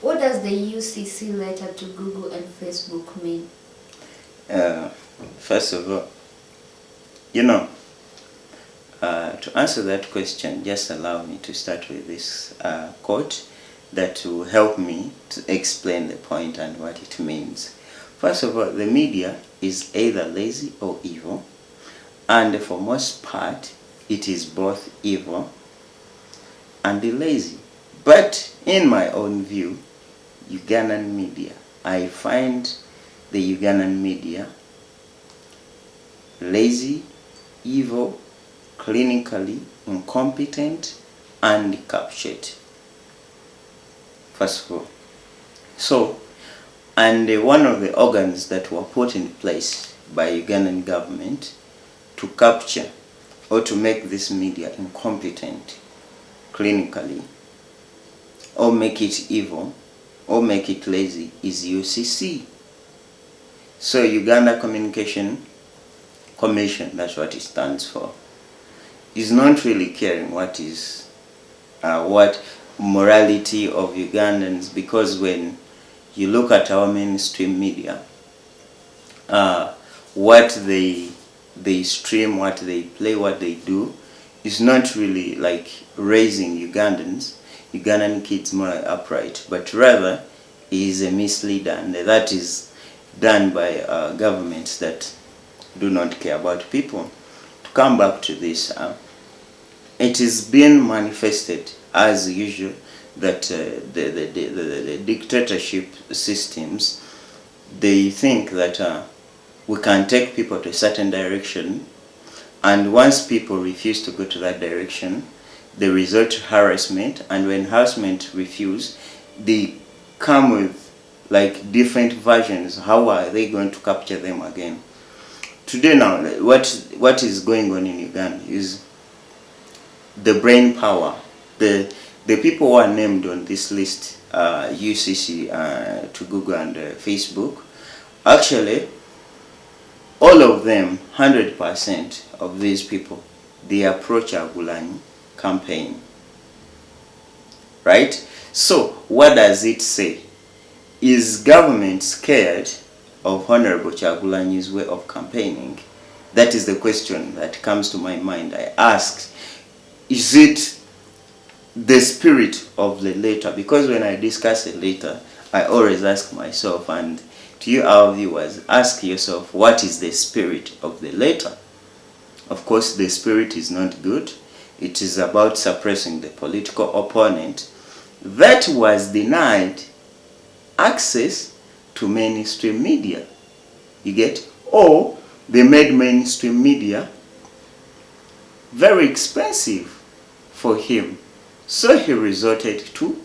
What does the UCC letter to Google and Facebook mean? First of all, you know, to answer that question, just allow me to start with this quote that will help me to explain the point and what it means. First of all, the media is either lazy or evil, and for most part, it is both evil and lazy. But in my own view, Ugandan media, I find the Ugandan media lazy, evil, clinically incompetent, and captured. First of all. So, and one of the organs that were put in place by Ugandan government to capture or to make this media incompetent clinically, or make it evil, or make it lazy is UCC. So Uganda Communication Commission, that's what it stands for, is not really caring what is what morality of Ugandans, because when you look at our mainstream media, what they stream, what they play, what they do is not really like raising Ugandan kids more upright, but rather is a misleader, and that is done by governments that do not care about people. To come back to this, it is being manifested as usual that the dictatorship systems, they think that we can take people to a certain direction, and once people refuse to go to that direction, they resort to harassment, and when harassment refuse, they come with like different versions. How are they going to capture them again? Today now, what is going on in Uganda is the brain power. The people who are named on this list, UCC, to Google and Facebook, actually, all of them, 100% of these people, they approach Agulanyi campaign. Right? So, what does it say? Is government scared of Honorable Chagulanyi's way of campaigning? That is the question that comes to my mind. I ask, is it the spirit of the letter? Because when I discuss a letter, I always ask myself, and to you, our viewers, ask yourself, what is the spirit of the letter? Of course, the spirit is not good. It is about suppressing the political opponent that was denied access to mainstream media. You get? Or they made mainstream media very expensive for him. So he resorted to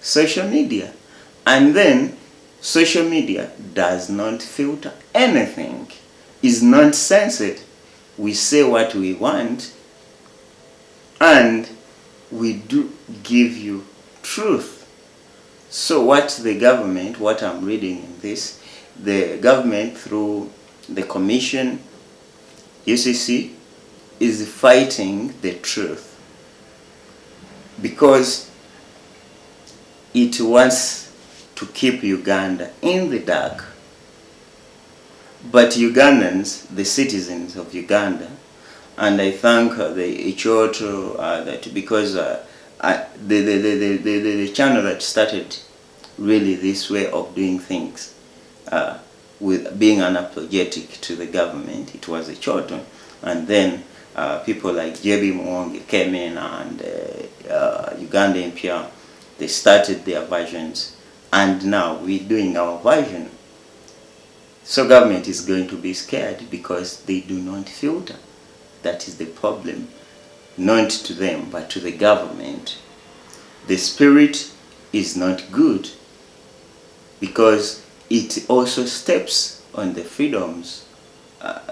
social media. And then social media does not filter anything, is not censored. We say what we want, and we do give you truth. So what the government, what I'm reading in this, the government through the commission, UCC, is fighting the truth because it wants to keep Uganda in the dark. But Ugandans, the citizens of Uganda, and I thank the Ichoto that because the channel that started really this way of doing things with being unapologetic to the government, it was Ichoto, and then people like JB Mwonge came in, and Uganda NPR, they started their versions, and now we're doing our version. So government is going to be scared because they do not filter. That is the problem. Not to them, but to the government. The spirit is not good because it also steps on the freedoms,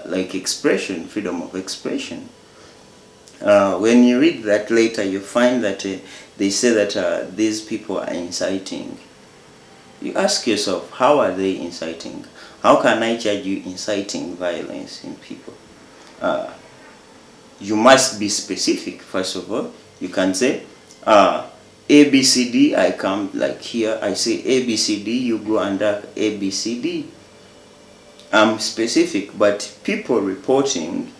like expression, freedom of expression. When you read that later, you find that they say that these people are inciting. You ask yourself, how are they inciting? How can I charge you inciting violence in people? You must be specific, first of all. You can say, ABCD, I come like here, I say ABCD, you go under ABCD. I'm specific, but people reporting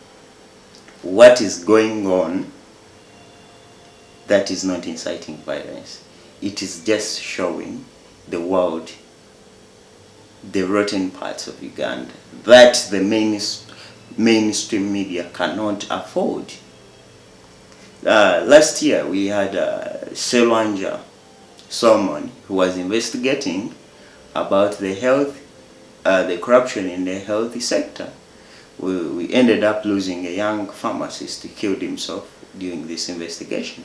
what is going on, that is not inciting violence. It is just showing the world the rotten parts of Uganda that the mainstream media cannot afford. Last year we had Selwanja, someone who was investigating about the corruption in the health sector. We ended up losing a young pharmacist who killed himself during this investigation.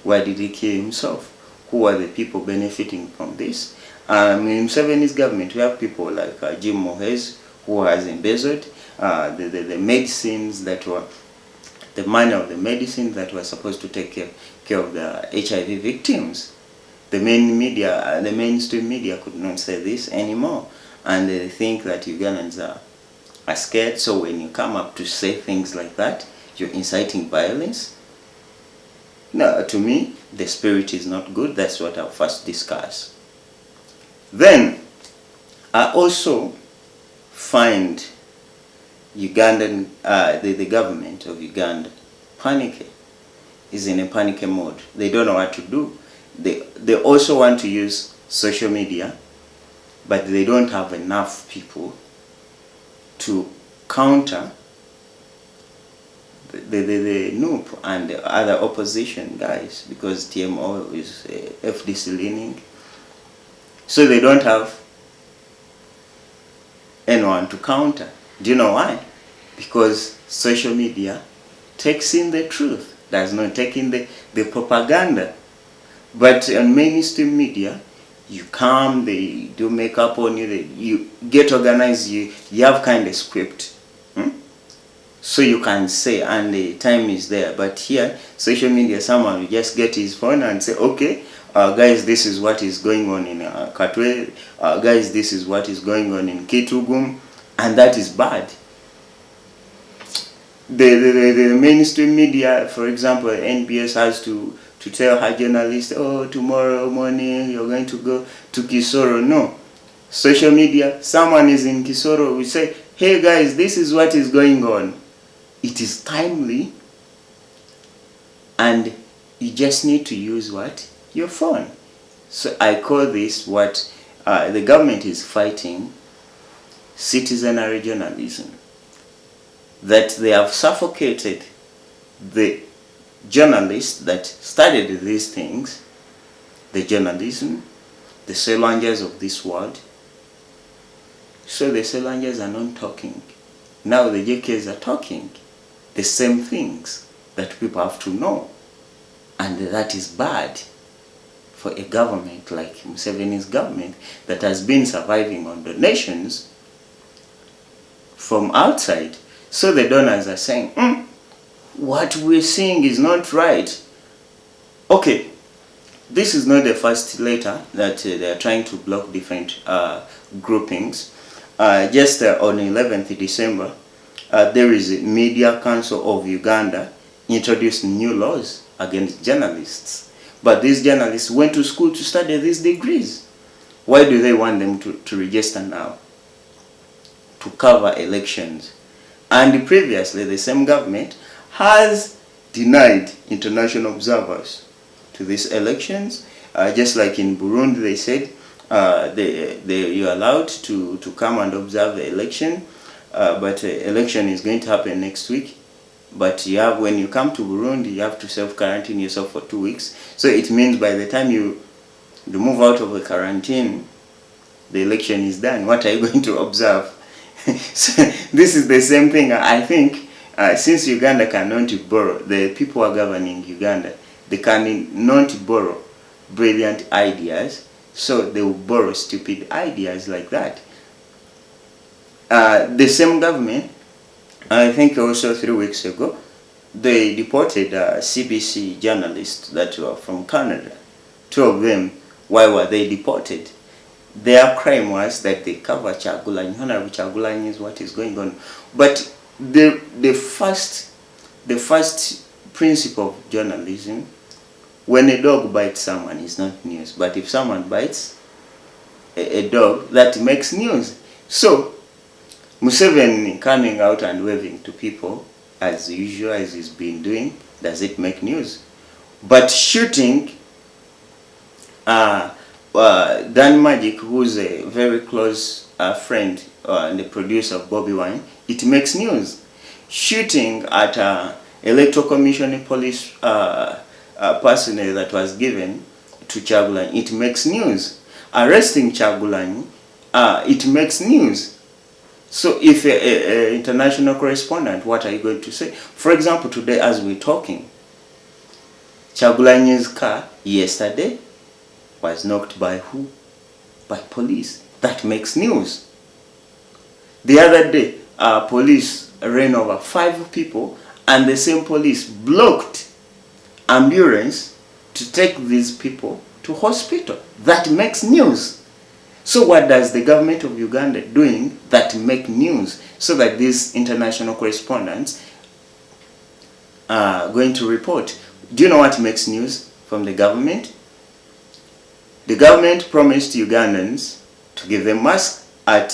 Why did he kill himself? Who are the people benefiting from this? In Museveni's government, we have people like Jim Mohes, who has embezzled the medicines that were, the money of the medicines that were supposed to take care of the HIV victims. The mainstream media could not say this anymore, and they think that Ugandans are scared. So when you come up to say things like that, you're inciting violence. No, to me, the spirit is not good. That's what I'll first discuss. Then, I also find Ugandan, the government of Uganda, is in a panic mode. They don't know what to do. They also want to use social media, but they don't have enough people to counter the NUP and the other opposition guys, because TMO is FDC leaning. So they don't have anyone to counter. Do you know why? Because social media takes in the truth, does not take in the propaganda. But on mainstream media, you come, they do makeup on you, you get organized, you have kind of script. So you can say, and the time is there. But here, social media, someone will just get his phone and say, okay, guys, this is what is going on in Katwe, guys, this is what is going on in Kitugum, and that is bad. The mainstream media, for example, NBS has to tell her journalists, oh, tomorrow morning you're going to go to Kisoro. No. Social media, someone is in Kisoro, we say, hey guys, this is what is going on. It is timely, and you just need to use what? Your phone. So I call this what the government is fighting, citizenry journalism. That they have suffocated the journalists that studied these things, the journalism, the Selwanjas of this world. So the Selwanjas are not talking. Now the JKs are talking the same things that people have to know. And that is bad for a government like Museveni's government that has been surviving on donations from outside. So the donors are saying, what we're seeing is not right. Okay, this is not the first letter that they are trying to block different groupings. Just on 11th December, there is a Media Council of Uganda introduced new laws against journalists. But these journalists went to school to study these degrees. Why do they want them to register now? To cover elections. And previously, the same government has denied international observers to these elections. Just like in Burundi, they said you're allowed to come and observe the election, but election is going to happen next week. But you have, when you come to Burundi, you have to self-quarantine yourself for 2 weeks. So it means by the time you move out of the quarantine, the election is done. What are you going to observe? So this is the same thing. I think since Uganda cannot borrow, the people who are governing Uganda, they cannot borrow brilliant ideas, so they will borrow stupid ideas like that. The same government, I think also 3 weeks ago, they deported CBC journalists that were from Canada. 2 of them. Why were they deported? Their crime was that they cover Kyagulanyi. Honorable Kyagulanyi is what is going on. But the first principle of journalism when a dog bites someone, it's not news. But if someone bites a dog, that makes news. So Museveni coming out and waving to people as usual, as he's been doing, does it make news? But shooting Dan Magic, who's a very close friend and the producer of Bobi Wine, it makes news. Shooting at electoral commission police personnel that was given to Kyagulanyi, it makes news. Arresting Kyagulanyi, it makes news. So if an international correspondent, what are you going to say? For example, today as we're talking, Kyagulanyi's car yesterday was knocked by who? By police. That makes news. The other day, police ran over 5 people and the same police blocked ambulance to take these people to hospital. That makes news. So what does the government of Uganda doing that make news so that these international correspondents are going to report? Do you know what makes news from the government? The government promised Ugandans to give them masks at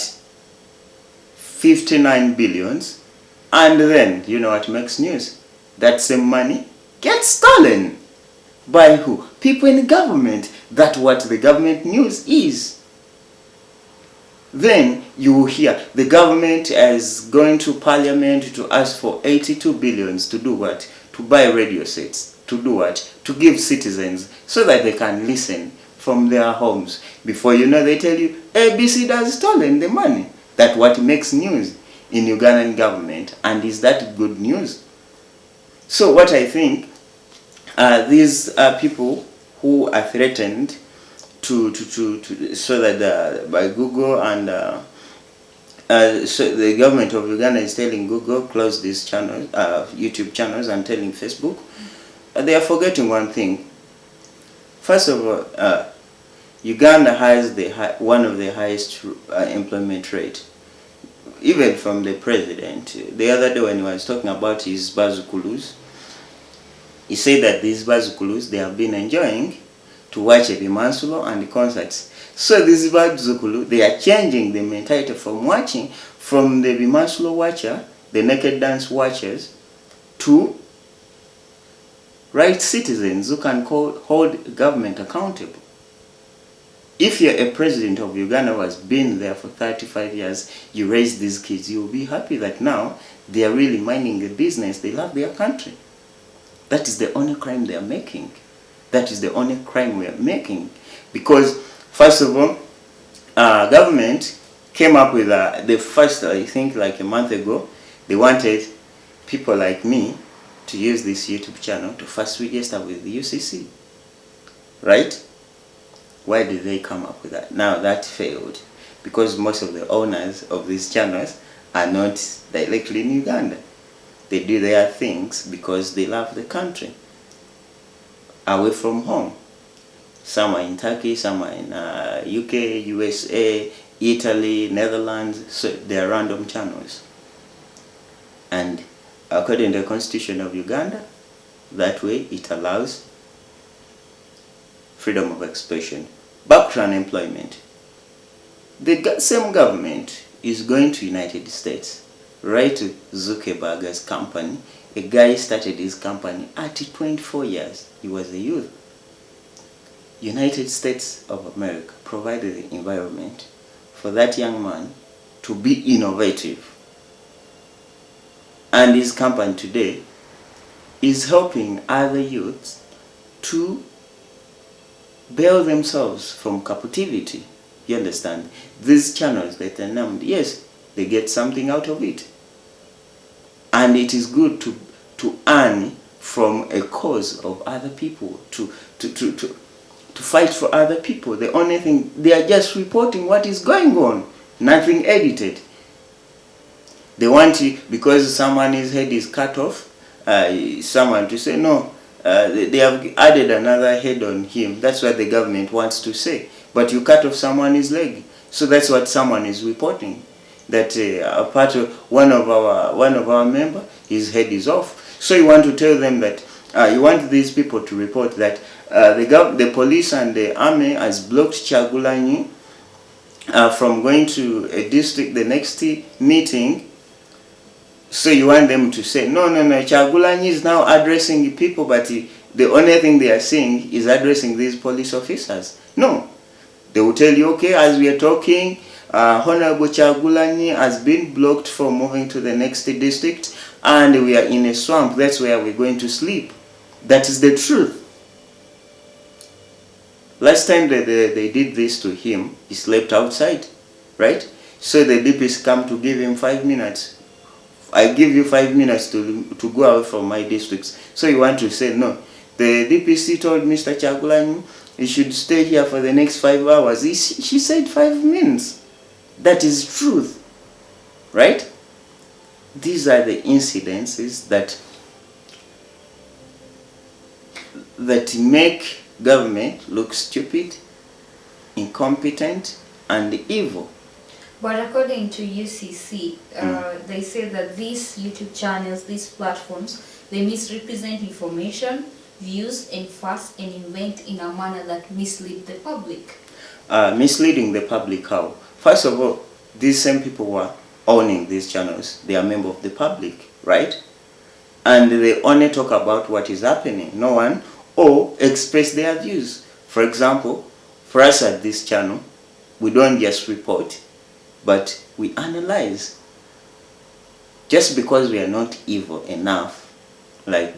59 billions, and then, you know what makes news? That same money gets stolen. By who? People in the government. That's what the government news is. Then you will hear the government is going to parliament to ask for 82 billions to do what? To buy radio sets. To do what? To give citizens so that they can listen from their homes. Before you know, they tell you ABC has stolen the money. That's what makes news in Ugandan government. And is that good news? So what I think, these people who are threatened so that by Google and so the government of Uganda is telling Google close these channels, YouTube channels, and telling Facebook, they are forgetting one thing. First of all, Uganda has one of the highest employment rate, even from the president. The other day when he was talking about his bazukulus, he said that these bazukulus, they have been enjoying to watch a bimansulo and concerts. So these bazukulu, they are changing the mentality from watching from the bimansulo watcher, the naked dance watchers, to right citizens who can hold government accountable. If you're a president of Uganda who has been there for 35 years, you raise these kids, you'll be happy that now they are really minding the business. They love their country. That is the only crime they are making. That is the only crime we are making. Because, first of all, government came up with the first, I think like a month ago, they wanted people like me to use this YouTube channel to first register with the UCC. Right? Why did they come up with that? Now that failed because most of the owners of these channels are not directly in Uganda. They do their things because they love the country. Away from home. Some are in Turkey, some are in UK, USA, Italy, Netherlands. So they are random channels. And according to the Constitution of Uganda, that way it allows freedom of expression. Back to unemployment. The same government is going to United States, right to Zuckerberg's company. A guy started his company at 24 years. He was a youth. United States of America provided the environment for that young man to be innovative. And his company today is helping other youths to bail themselves from captivity. You understand? These channels that are named, yes, they get something out of it. And it is good to earn from a cause of other people, to fight for other people. The only thing, they are just reporting what is going on, nothing edited. They want you, because someone's head is cut off, someone to say, no, they have added another head on him. That's what the government wants to say. But you cut off someone's leg. So that's what someone is reporting. That a part of one of our member, his head is off. So you want to tell them that you want these people to report that the police and the army has blocked Chagulanyi from going to a district, the next meeting. So you want them to say, no, Chagulanyi is now addressing people, but the only thing they are saying is addressing these police officers. No. They will tell you, okay, as we are talking, Honorable Chagulanyi has been blocked from moving to the next district, and we are in a swamp. That's where we're going to sleep. That is the truth. Last time they did this to him, he slept outside, right? So the DPs come to give him 5 minutes. I give you 5 minutes to go out from my districts. So you want to say, no. The DPC told Mr. Chagulanyi he should stay here for the next 5 hours. She said 5 minutes. That is truth, right? These are the incidences that make government look stupid, incompetent, and evil. But according to UCC, they say that these YouTube channels, these platforms, they misrepresent information, views, and facts, and invent in a manner that mislead the public. Misleading the public how? First of all, these same people who are owning these channels, they are members of the public, right? And they only talk about what is happening, no one, or express their views. For example, for us at this channel, we don't just report, but we analyze. Just because we are not evil enough, like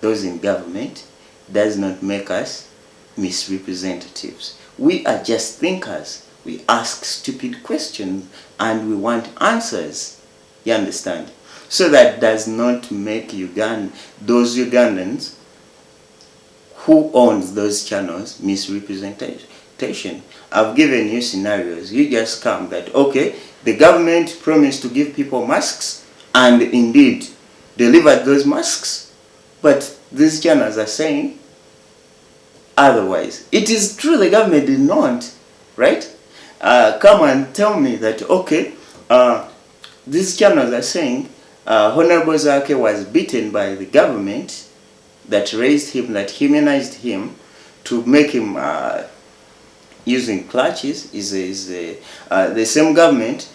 those in government, does not make us misrepresentatives. We are just thinkers. We ask stupid questions and we want answers. You understand? So that does not make those Ugandans who owns those channels misrepresentation. I've given you scenarios. You just come that, okay, the government promised to give people masks and indeed delivered those masks. But these channels are saying otherwise. It is true the government did not, right? Come and tell me that, okay, these channels are saying Honorable Zake was beaten by the government that raised him, that humanized him, to make him using clutches. Is the same government,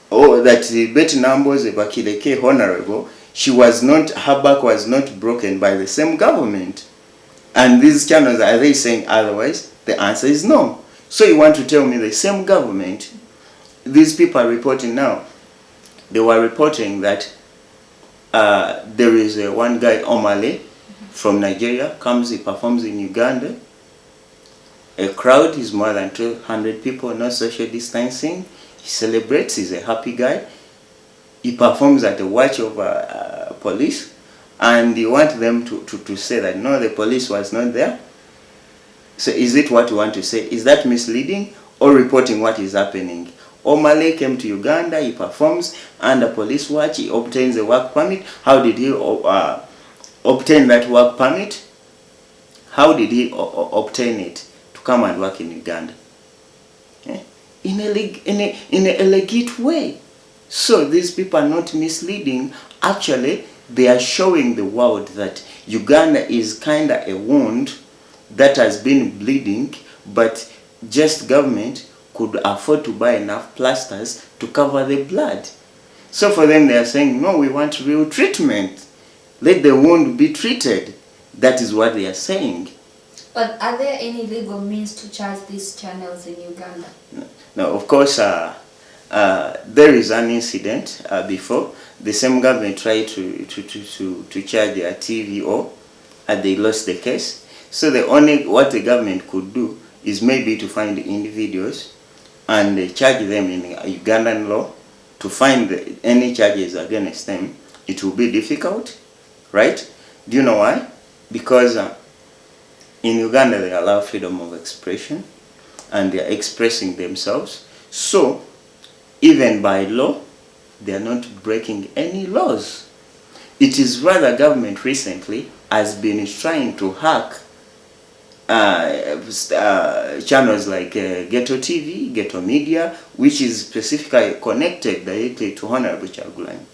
or that Betty Namboze Bakileke Honorable, her back was not broken by the same government. And these channels, are they saying otherwise? The answer is no. So you want to tell me the same government, these people are reporting now, they were reporting that there is one guy, Omale, from Nigeria, comes, he performs in Uganda. A crowd is more than 200 people, no social distancing. He celebrates, he's a happy guy. He performs at the watch of police, and you want them to say that no, the police was not there. So is it what you want to say? Is that misleading or reporting what is happening? Omale came to Uganda, he performs under police watch, he obtains a work permit. How did he obtain that work permit? How did he obtain it to come and work in Uganda? Okay. In a legit way. So these people are not misleading. Actually, they are showing the world that Uganda is kind of a wound that has been bleeding, but just government could afford to buy enough plasters to cover the blood. So for them, they are saying, no, we want real treatment. Let the wound be treated. That is what they are saying. But are there any legal means to charge these channels in Uganda? No, of course, there is an incident before. The same government tried to charge their TVO, and they lost the case. So what the government could do is maybe to find the individuals and charge them in Ugandan law. To find any charges against them, it will be difficult, right? Do you know why? Because in Uganda they allow freedom of expression and they are expressing themselves. So even by law, they are not breaking any laws. It is rather government recently has been trying to hack channels like Ghetto TV, Ghetto Media, which is specifically connected directly to Honorable Chagulanyi.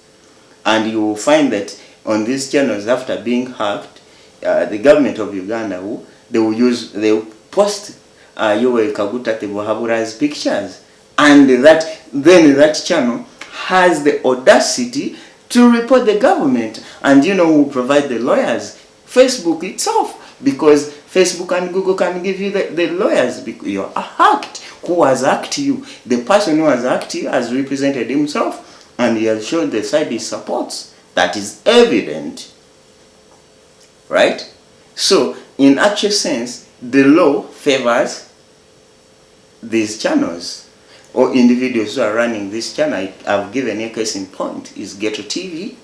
And you will find that on these channels, after being hacked, the government of Uganda, who they will post Yoweri Kaguta Tebohabura's pictures, and that channel has the audacity to report the government. And you know who provide the lawyers? Facebook itself, because Facebook and Google can give you the lawyers because you're hacked. Who has hacked you? The person who has hacked you has represented himself, and he has shown the side he supports. That is evident, right? So in actual sense, the law favors these channels or individuals who are running this channel. I've given a case in point is Ghetto TV,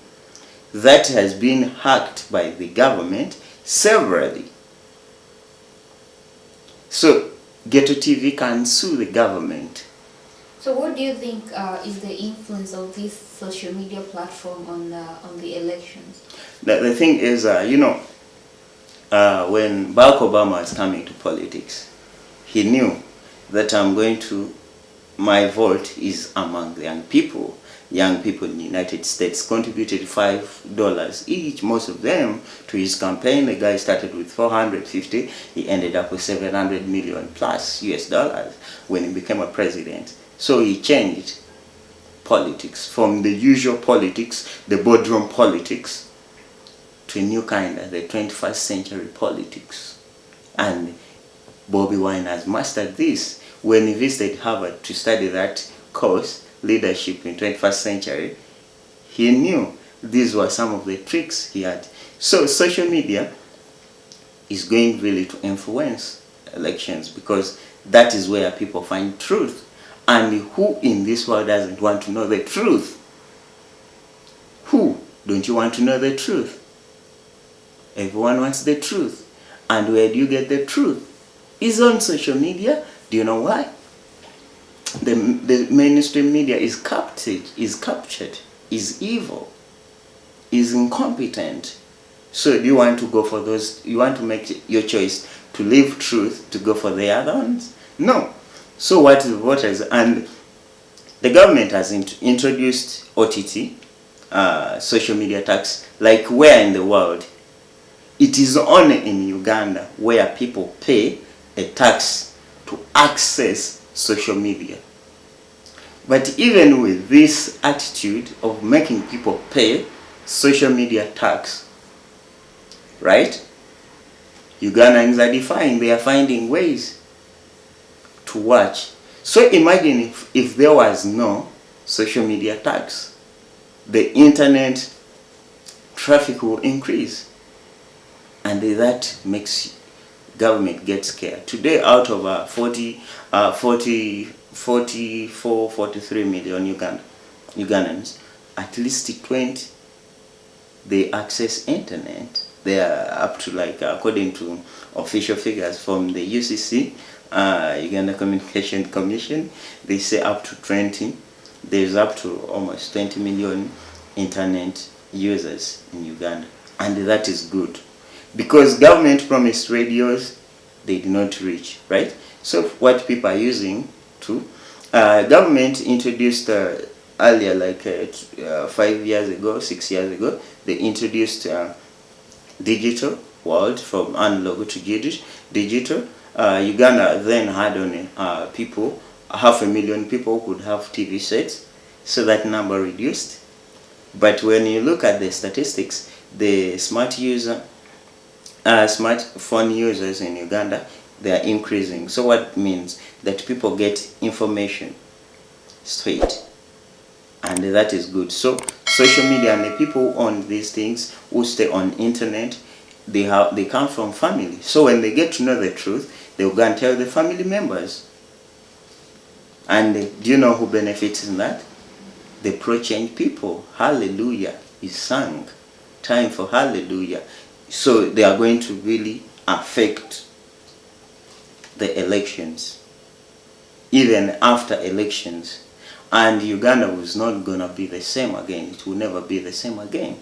that has been hacked by the government severally. So Ghetto TV can sue the government. So what do you think is the influence of this social media platform on the elections? The thing is, when Barack Obama was coming to politics, he knew that my vote is among the young people. Young people in the United States contributed $5 each, most of them, to his campaign. The guy started with 450, he ended up with 700 million plus US dollars when he became a president. So he changed politics from the usual politics, the boardroom politics, to a new kind of the 21st century politics. And Bobi Wine has mastered this. When he visited Harvard to study that course, leadership in 21st century, he knew these were some of the tricks he had. So social media is going really to influence elections, because that is where people find truth. And who in this world doesn't want to know the truth? Who don't you want to know the truth? Everyone wants the truth. And where do you get the truth? It's on social media. Do you know why? The mainstream media is captured, is evil, is incompetent. So do you want to go for those? You want to make your choice to leave truth to go for the other ones? No. So what is, and the government has introduced OTT, social media tax, like where in the world? It is only in Uganda where people pay a tax to access social media. But even with this attitude of making people pay social media tax, right? Ugandans are defying, they are finding ways to watch. So imagine if there was no social media tax, the internet traffic will increase, and that makes government get scared. Today, out of 43 million Ugandans, at least 20 they access internet. They are up to, like, according to official figures from the UCC, Uganda Communication Commission, they say up to 20. There's up to almost 20 million internet users in Uganda, and that is good, because government promised radios they did not reach, right? So what people are using to, government introduced earlier, like 5 years ago, 6 years ago, they introduced digital world, from analog to digital. Uganda then had only people, 500,000 people could have TV sets, so that number reduced. But when you look at the statistics, the smartphone users in Uganda, they are increasing. So what means that people get information straight, and that is good. So social media and the people on these things who stay on internet, they come from family. So when they get to know the truth, they will go and tell the family members. And do you know who benefits in that? The pro-change people. Hallelujah is sung. Time for hallelujah. So they are going to really affect the elections, even after elections. And Uganda was not going to be the same again. It will never be the same again,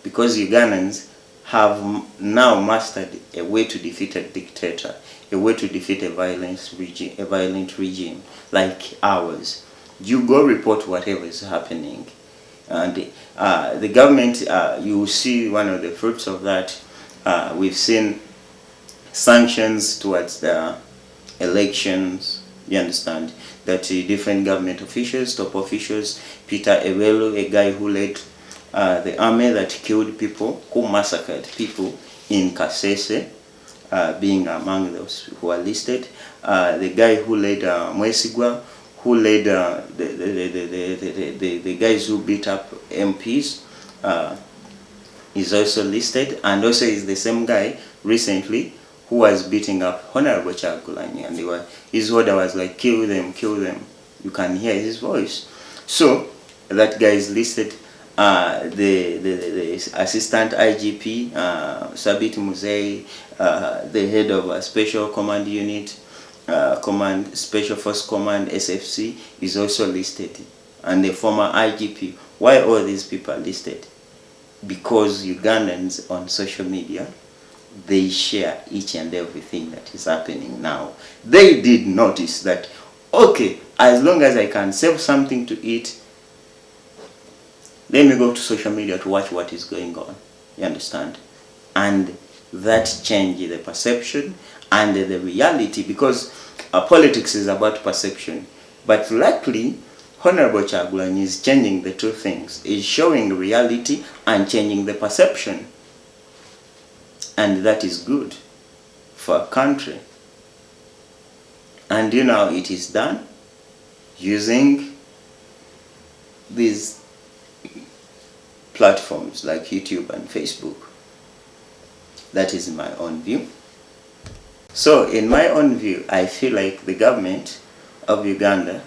because Ugandans have now mastered a way to defeat a dictator, a way to defeat a violent regime like ours. You go report whatever is happening, and the government, you will see one of the fruits of that. We've seen sanctions towards the elections, you understand, that different government officials, top officials, Peter Ewelu, a guy who led the army that killed people, who massacred people in Kasese, being among those who are listed. The guy who led Mwesigwa, who led the guys who beat up MPs, is also listed, and also is the same guy recently who was beating up Honorable Chagulanyi, and his order was like, kill them, kill them. You can hear his voice. So that guy is listed. The assistant IGP, Sabit Muzei, the head of a special command unit, Special Force Command, SFC, is also listed, and the former IGP. Why all these people are listed? Because Ugandans on social media, they share each and everything that is happening now. They did notice that, okay, as long as I can save something to eat, let me go to social media to watch what is going on. You understand? And that changed the perception and the reality, because politics is about perception. But luckily, Honorable Chagulanyi is changing the two things, is showing reality and changing the perception. And that is good for a country. And you know, it is done using these platforms like YouTube and Facebook. That is my own view. So in my own view, I feel like the government of Uganda,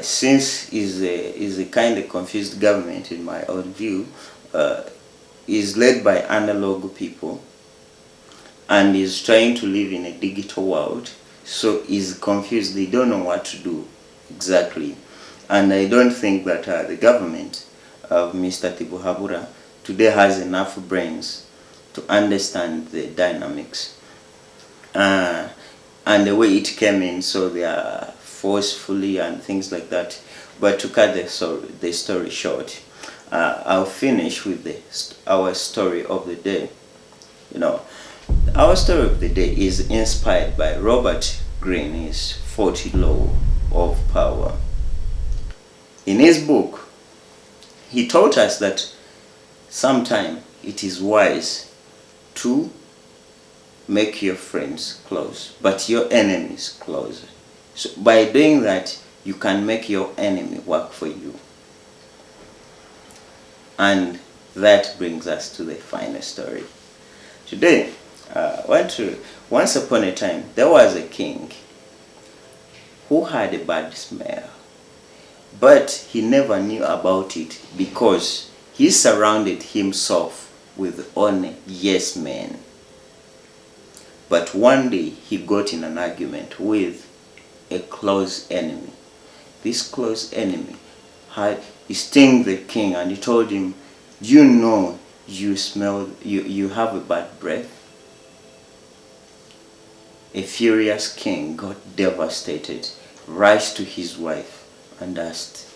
since is a kind of confused government in my own view, is led by analog people and is trying to live in a digital world, so is confused. They don't know what to do exactly. And I don't think that the government of Mr. Tibuhaburra today has enough brains to understand the dynamics and the way it came in, so they are forcefully and things like that. But to cut the story short, I'll finish with our story of the day. You know, our story of the day is inspired by Robert Greene's 40 Law of Power. In his book, he taught us that sometimes it is wise to make your friends close, but your enemies closer. So by doing that, you can make your enemy work for you. And that brings us to the final story. Today, once upon a time, there was a king who had a bad smell. But he never knew about it because he surrounded himself with only yes men. But one day he got in an argument with a close enemy. This close enemy had stinged the king, and he told him, you know, you have a bad breath. A furious king got devastated, rushed to his wife and asked,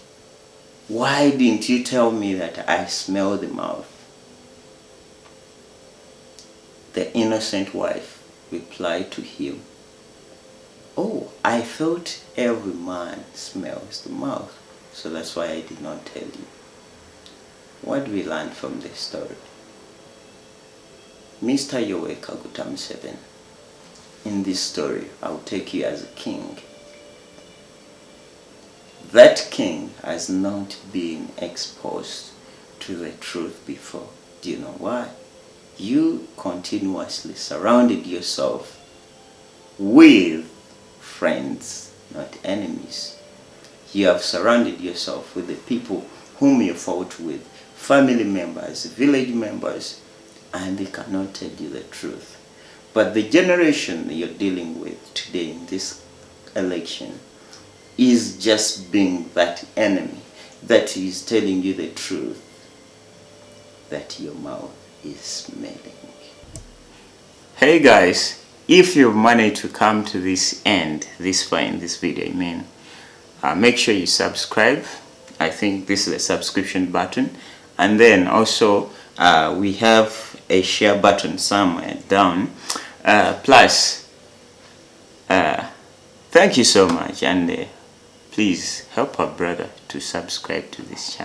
why didn't you tell me that I smell the mouth? The innocent wife replied to him, oh, I thought every man smells the mouth, so that's why I did not tell you. What do we learn from this story? Mr. Yoweri Kaguta Museveni, in this story, I'll take you as a king. That king has not been exposed to the truth before. Do you know why? You continuously surrounded yourself with friends, not enemies. You have surrounded yourself with the people whom you fought with, family members, village members, and they cannot tell you the truth. But the generation that you're dealing with today in this election is just being that enemy that is telling you the truth that your mouth is smelling. Hey guys, if you've managed to come to this end, this far in this video, make sure you subscribe. I think this is the subscription button, and then also we have a share button somewhere down. Plus, thank you so much, and please help our brother to subscribe to this channel.